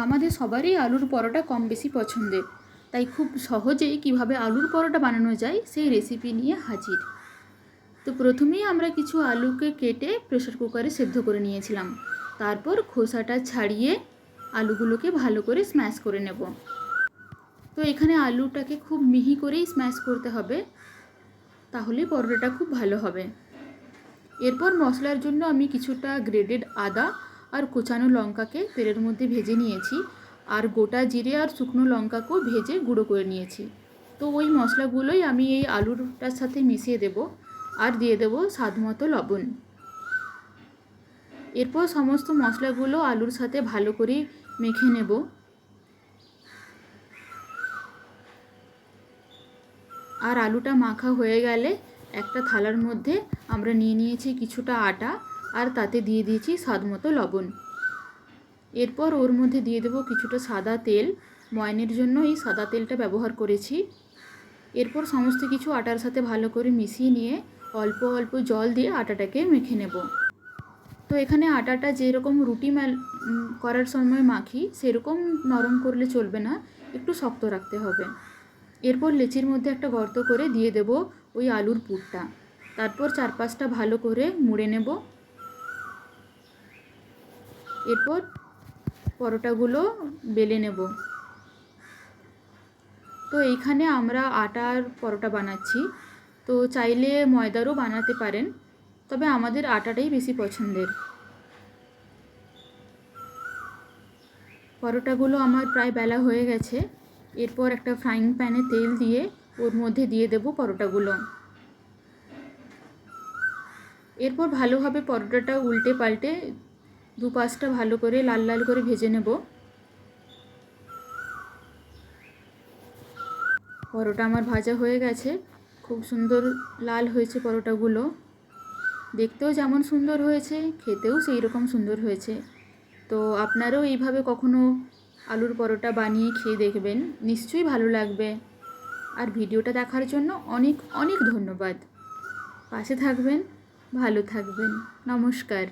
আমাদের সবারই আলুর পরোটা কম বেশি পছন্দের, তাই খুব সহজেই কিভাবে আলুর পরোটা বানানো যায় সেই রেসিপি নিয়ে হাজির। তো প্রথমেই আমরা কিছু আলুকে কেটে প্রেসার কুকারে সেদ্ধ করে নিয়েছিলাম। তারপর খোসাটা ছাড়িয়ে আলুগুলোকে ভালো করে স্ম্যাশ করে নেব। তো এখানে আলুটাকে খুব মিহি করেই স্ম্যাশ করতে হবে, তাহলে পরোটাটা খুব ভালো হবে। এরপর মশলার জন্য আমি কিছুটা গ্রেডেড আদা আর কোচানো লঙ্কাকে তেলের মধ্যে ভেজে নিয়েছি, আর গোটা জিরে আর শুকনো লঙ্কাকেও ভেজে গুঁড়ো করে নিয়েছি। তো ওই মশলাগুলোই আমি এই আলুরটার সাথে মিশিয়ে দেব, আর দিয়ে দেব স্বাদ মতো লবণ। এরপর সমস্ত মশলাগুলো আলুর সাথে ভালো করে মেখে নেব। আর আলুটা মাখা হয়ে গেলে একটা থালার মধ্যে আমরা নিয়ে নিয়েছি কিছুটা আটা, আর তাতে দিয়ে দিয়েছি স্বাদ মতো লবণ। এরপর ওর মধ্যে দিয়ে দেবো কিছুটা সাদা তেল, ময়ানের জন্য এই সাদা তেলটা ব্যবহার করেছি। এরপর সমস্ত কিছু আটার সাথে ভালো করে মিশিয়ে নিয়ে অল্প অল্প জল দিয়ে আটাটাকে মেখে নেব। তো এখানে আটাটা যেরকম রুটি করার সময় মাখি সেরকম নরম করলে চলবে না, একটু শক্ত রাখতে হবে। এরপর লেচির মধ্যে একটা গর্ত করে দিয়ে দেব ওই আলুর পুরটা। তারপর চারপাশটা ভালো করে মুড়ে নেব। এরপর পরোটাগুলো বেলে নেব। তো এইখানে আমরা আটার পরোটা বানাচ্ছি, তো চাইলে ময়দারও বানাতে পারেন, তবে আমাদের আটাটাই বেশি পছন্দের। পরোটাগুলো আমার প্রায় বেলা হয়ে গেছে। এরপর একটা ফ্রাইং প্যানে তেল দিয়ে ওর মধ্যে দিয়ে দেব পরোটাগুলো। এরপর ভালোভাবে পরোটাটা উল্টে পাল্টে দুপাশটা ভালো করে লাল লাল করে ভেজে নেব। পরোটা আমার ভাজা হয়ে গেছে, খুব সুন্দর লাল হয়েছে পরোটাগুলো। দেখতেও যেমন সুন্দর হয়েছে, খেতেও সেই রকম সুন্দর হয়েছে। তো আপনারাও এইভাবে কখনো আলুর পরোটা বানিয়ে খেয়ে দেখবেন, নিশ্চয়ই ভালো লাগবে। আর ভিডিওটা দেখার জন্য অনেক অনেক ধন্যবাদ। পাশে থাকবেন, ভালো থাকবেন। নমস্কার।